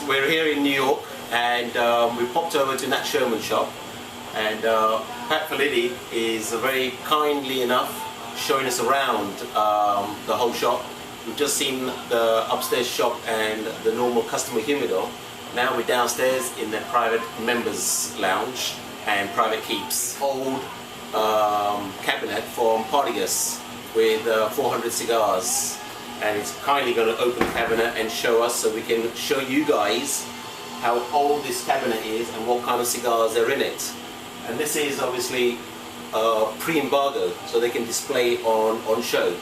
we're here in New York, and we popped over to Nat Sherman shop, and Pat Felitti is very kindly enough showing us around the whole shop. We've just seen the upstairs shop and the normal customer humidor. Now we're downstairs in the private members lounge and private keeps. Old cabinet from Partagas with 400 cigars, and it's kindly going to open the cabinet and show us, so we can show you guys how old this cabinet is and what kind of cigars are in it. And this is obviously pre-embargo, so they can display on show.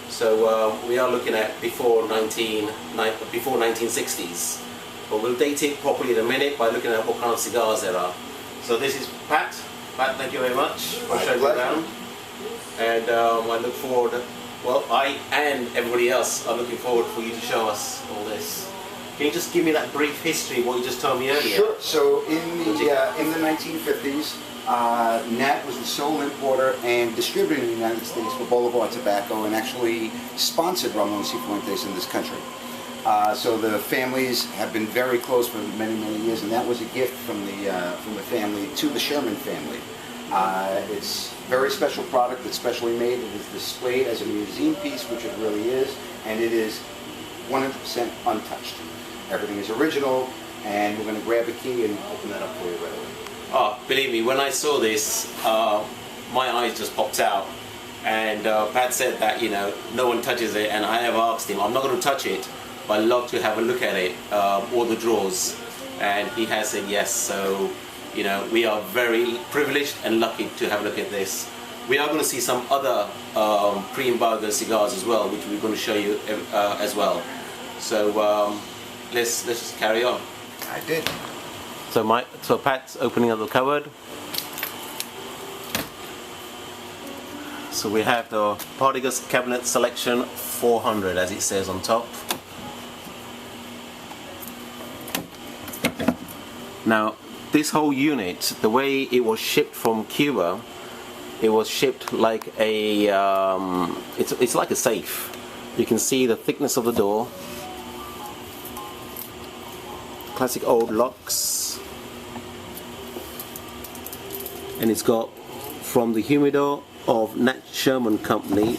So we are looking at before 1960s, but we'll date it properly in a minute by looking at what kind of cigars there are. So this is Pat. Pat, thank you very much for showing me around, and I look forward. Well, I and everybody else are looking forward for you to show us all this. Can you just give me that brief history of what you just told me earlier? Sure. So in the 1950s, Nat was the sole importer and distributor in the United States for Boulevard Tobacco, and actually sponsored Ramon Cifuentes in this country. So the families have been very close for many, many years, and that was a gift from the family to the Sherman family. It's a very special product that's specially made. It is displayed as a museum piece, which it really is, and it is 100% untouched. Everything is original, and we're going to grab a key and open that up for you right away. Oh, believe me, when I saw this, my eyes just popped out. And Pat said that, you know, no one touches it, and I have asked him, I'm not going to touch it, but I'd love to have a look at it, all the drawers, and he has said yes. So, you know, we are very privileged and lucky to have a look at this. We are going to see some other pre-embargo cigars as well, which we're going to show you as well. So let's just carry on. I did. So Pat's opening up the cupboard. So we have the Partagas Cabinet Selection 400, as it says on top. Now, this whole unit, the way it was shipped from Cuba, it was shipped like a, it's like a safe. You can see the thickness of the door. Classic old locks. And it's got, from the humidor of Nat Sherman Company,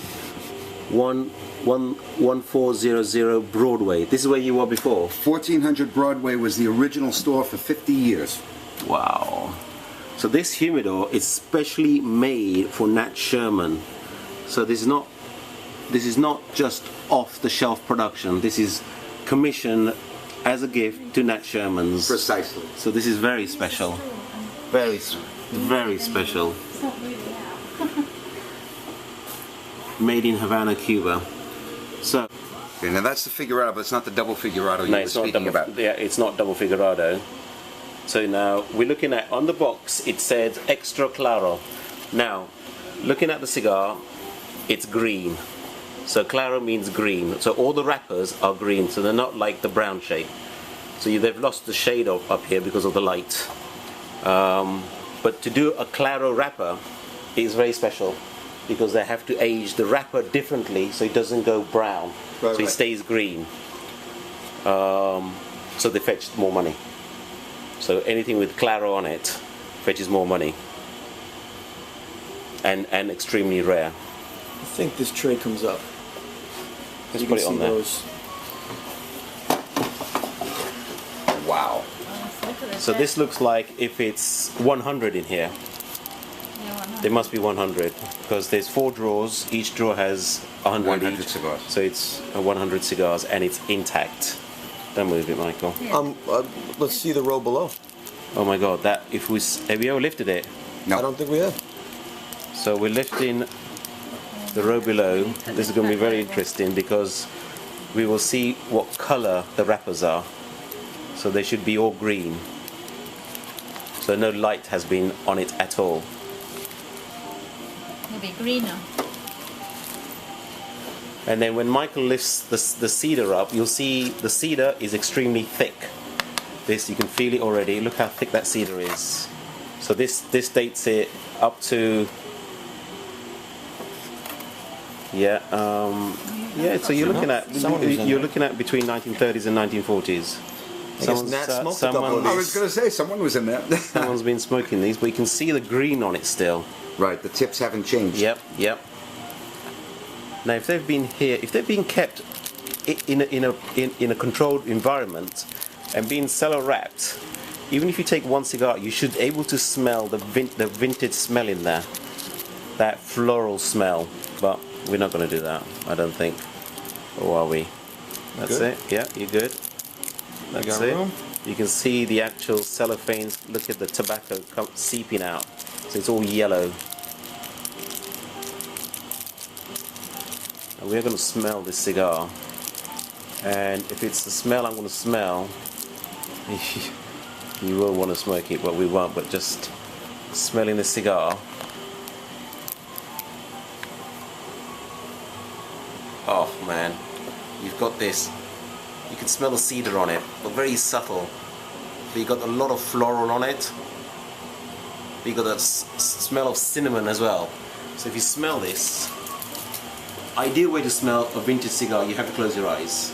1400 Broadway. This is where you were before? 1400 Broadway was the original store for 50 years. Wow. So this humidor is specially made for Nat Sherman. So this is not just off-the-shelf production. This is commissioned as a gift to Nat Sherman's. Precisely. So this is very special. Very special. Made in Havana, Cuba. So. Okay, now that's the figurado, but it's not the double figurado you were speaking about. Yeah, it's not double figurado. So now we're looking at, on the box it says extra claro. Now, looking at the cigar, it's green. So claro means green. So all the wrappers are green, so they're not like the brown shade. So they've lost the shade up here because of the light. But to do a claro wrapper is very special, because they have to age the wrapper differently so it doesn't go brown. Right, so it stays green. So they fetch more money. So anything with claro on it fetches more money. And extremely rare. I think this tray comes up. Let's put it on there. Wow. So this looks like if it's 100 in here. There must be 100, because there's 4 drawers. Each drawer has 100 each. Cigars. So it's 100 cigars, and it's intact. Don't move it, Michael. Let's see the row below. Oh my God! That have we ever lifted it? No. I don't think we have. So we're lifting the row below. This is going to be very interesting, because we will see what color the wrappers are. So they should be all green. So no light has been on it at all. Maybe greener. And then when Michael lifts the cedar up, you'll see the cedar is extremely thick. This, you can feel it already. Look how thick that cedar is. So this dates it up to, yeah, so you're looking at between 1930s and 1940s. I guess Nat smoked a couple of I these. was going to say, someone was in there. Someone's been smoking these, but you can see the green on it still. Right, the tips haven't changed. Yep, yep. Now, if they've been here, if they've been kept in a controlled environment and being cellar wrapped, even if you take one cigar, you should be able to smell the vintage smell in there, that floral smell. But we're not going to do that, I don't think. Or are we? That's Good? it. Yeah, you're good. That's got it. room? You can see the actual cellophanes. Look at the tobacco seeping out. So it's all yellow. And we're going to smell this cigar. And if it's the smell I'm going to smell, you will want to smoke it, but we won't. But just smelling the cigar. Oh man, you've got this. You can smell the cedar on it, but very subtle. But you got a lot of floral on it. But you got that smell of cinnamon as well. So if you smell this, ideal way to smell a vintage cigar, you have to close your eyes.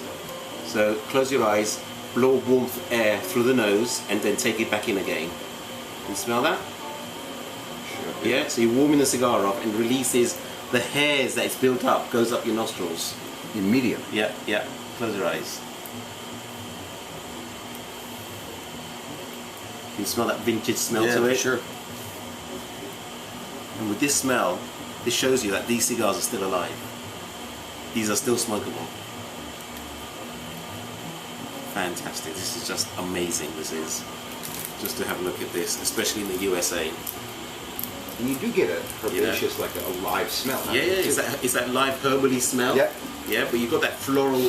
So close your eyes, blow warm air through the nose, and then take it back in again. Can you smell that? Sure. Yeah. So you're warming the cigar up and releases the hairs that it's built up, goes up your nostrils. Immediate. Yeah, yeah. Close your eyes. You smell that vintage smell to it? Sure. And with this smell, this shows you that these cigars are still alive. These are still smokable. Fantastic. This is just amazing, this is. Just to have a look at this, especially in the USA. And you do get a herbaceous, like a live smell. Yeah, it's that live herbally smell. Yeah. Yeah, but you've got that floral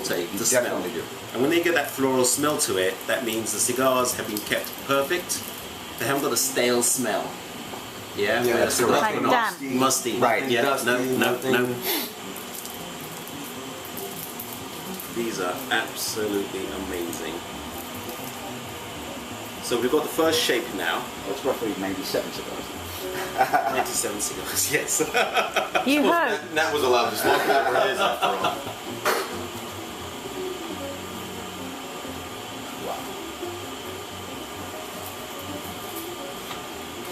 tape, the smell. Definitely do. And when they get that floral smell to it, that means the cigars have been kept perfect. They haven't got a stale smell. Yeah, Yeah, that's correct. Like damp. Musty. Right. Yeah, Dusty, no. nothing. These are absolutely amazing. So we've got the first shape now. That's roughly 97 cigars. 97 cigars, yes. You hope. Nat was allowed to smoke that where it is after all.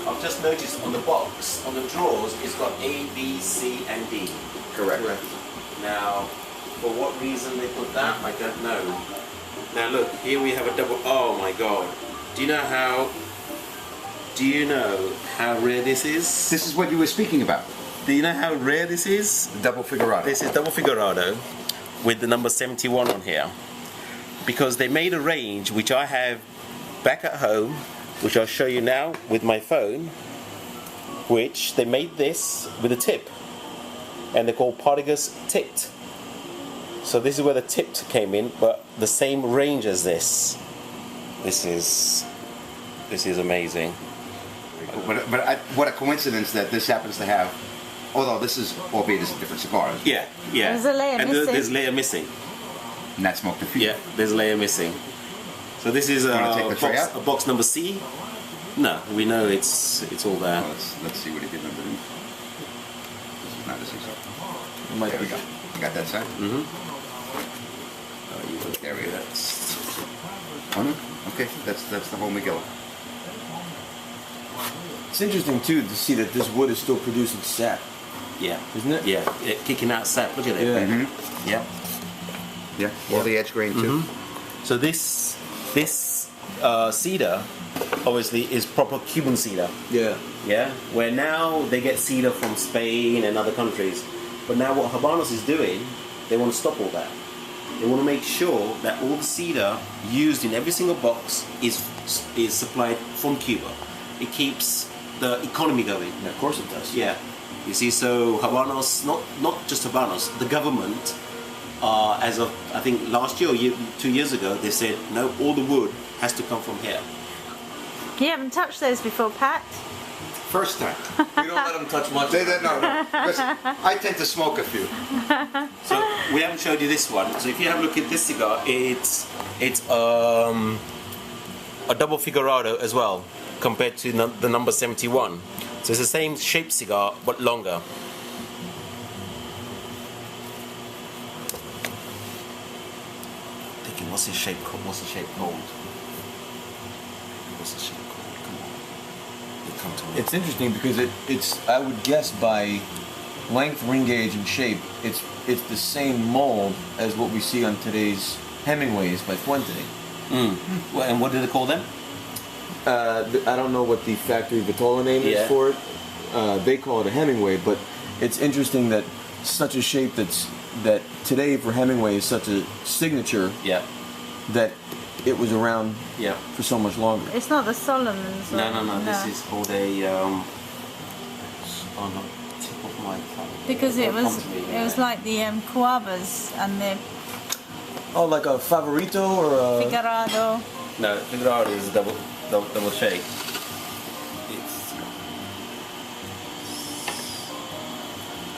I've just noticed on the box, on the drawers, it's got A, B, C, and D. Correct. Now, for what reason they put that, I don't know. Now look, here we have a double, oh my god. Do you know how rare this is? This is what you were speaking about. Do you know how rare this is? The double figurado. This is double figurado with the number 71 on here. Because they made a range which I have back at home, which I'll show you now with my phone, which they made this with a tip. And they're called Partagas tipped. So this is where the tipped came in, but the same range as this. This is amazing. But what a coincidence that this happens to have, although this is, albeit it's a different cigar. Yeah, yeah. There's a layer and missing. There's a layer missing. And that smoked a few. Yeah, there's a layer missing. So this is Wanna take the tray out? a box number C. No, we know it's all there. Well, let's see what he did underneath. This is not a cigar. It might There be. we go. You got that side? There we go. Oh, no? Okay, that's the whole Miguel. It's interesting too to see that this wood is still producing sap, Yeah, isn't it? yeah, kicking out sap. Look at it. Yeah. Yeah. Yeah, all the edge grain too. So this cedar, obviously, is proper Cuban cedar. Yeah. Yeah, where now they get cedar from Spain and other countries, but now what Habanos is doing, they want to stop all that. They want to make sure that all the cedar used in every single box is supplied from Cuba. It keeps the economy going. Yeah, of course it does. Yeah, you see, so Habanos, not just Habanos, the government, as of I think last year or 2 years ago, they said no, all the wood has to come from here. You haven't touched those before, Pat. First time. We don't let them touch much. No. Listen, I tend to smoke a few. So we haven't showed you this one. So if you have a look at this cigar, it's a double figurado as well, compared to the number 71. So it's the same shaped cigar but longer. Taking what's this shape called? What's the shape called? What's the shape called? Come on. It come to me. It's interesting because it's I would guess by length, ring gauge, and shape, it's the same mold as what we see on today's Hemingways by Fuente. Well, and what do they call them? I don't know what the factory Vitola name is for it. They call it a Hemingway, but it's interesting that such a shape that today for Hemingway is such a signature Yeah. that it was around Yeah. for so much longer. It's not the Solomons. No. This is called a on the tip of my tongue. Because it It'll was come to me, like the Coabas and the Oh, like a Favorito or a... Figurado. No, figurado is double shake. It's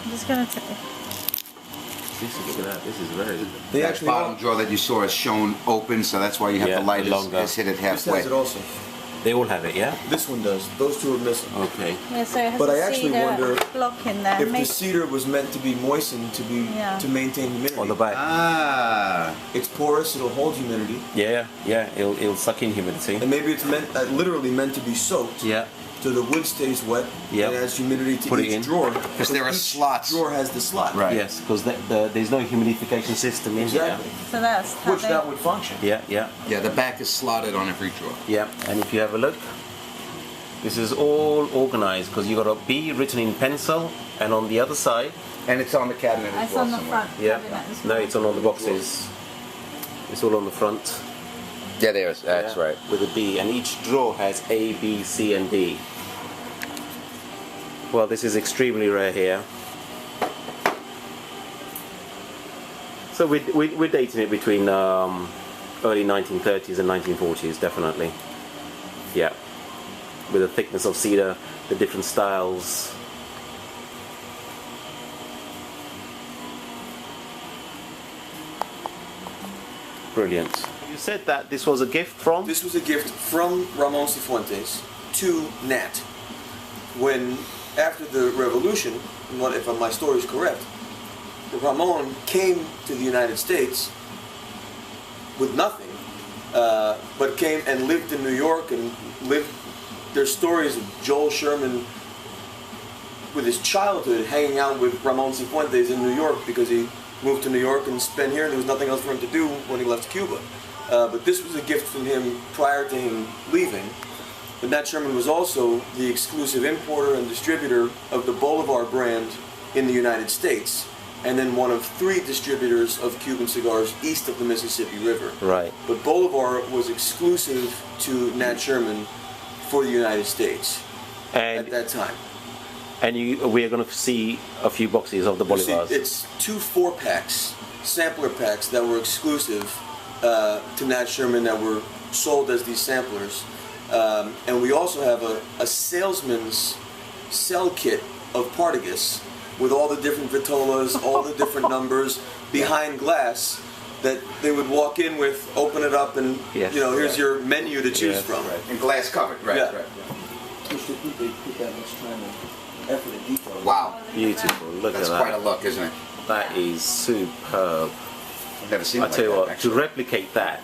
I'm just gonna take. look at that. This is very. They That actually bottom drawer that you saw is shown open, so that's why you have Yeah, the light longer. is hit it This halfway. has it also. They all have it, yeah. This one does. Those two are missing. Okay. Yeah, so it has But a I actually cedar wonder block in there. If the Maybe- cedar was meant to be moistened to maintain humidity. On the back. Ah, It's porous. It'll hold humidity, Yeah. It'll suck in humidity. and maybe it's literally meant to be soaked. Yeah. So the wood stays wet. Yep. And adds humidity to Put it each in. drawer. because there are each slots. drawer has the slot. Right. Yes, because there's no humidification system in Exactly. So that's how Which they- that would function. here. Yeah. Yeah, the back is slotted on every drawer. Yeah. And if you have a look, this is all organized because you got a B written in pencil, and on the other side, And it's on the cabinet as It's well on the somewhere. front yeah. cabinet as No, well. it's on all the boxes. It's all on the front. Yeah, there's. That's Yeah, right. With a B, and each drawer has A, B, C, and D. Well, this is extremely rare here. So we're dating it between early 1930s and 1940s, definitely. Yeah. With the thickness of cedar, the different styles. Brilliant. You said that this was a gift from? This was a gift from Ramon Cifuentes to Nat. When, after the revolution, if my story is correct, Ramon came to the United States with nothing, but came and lived in New York and lived. There's stories of Joel Sherman with his childhood hanging out with Ramon Cifuentes in New York because he moved to New York and spent here and there was nothing else for him to do when he left Cuba. But this was a gift from him prior to him leaving. But Nat Sherman was also the exclusive importer and distributor of the Bolivar brand in the United States, and then one of 3 distributors of Cuban cigars east of the Mississippi River. Right. But Bolivar was exclusive to Nat Sherman for the United States And at that time. we're going to see a few boxes of the You see, Bolivars. it's 2 4-packs, sampler packs that were exclusive to Nat Sherman that were sold as these samplers. And we also have a salesman's sell kit of Partagas with all the different vitolas, all the different numbers behind glass that they would walk in with, open it up, and Yes. here's your menu to choose Yes, from. And glass covered. Right. Yeah. Right. They put that much time and effort and detail. Wow. Beautiful. Look That's at that. quite a look, isn't it? That is superb. I've never seen I it tell you like what, that, to actually. replicate that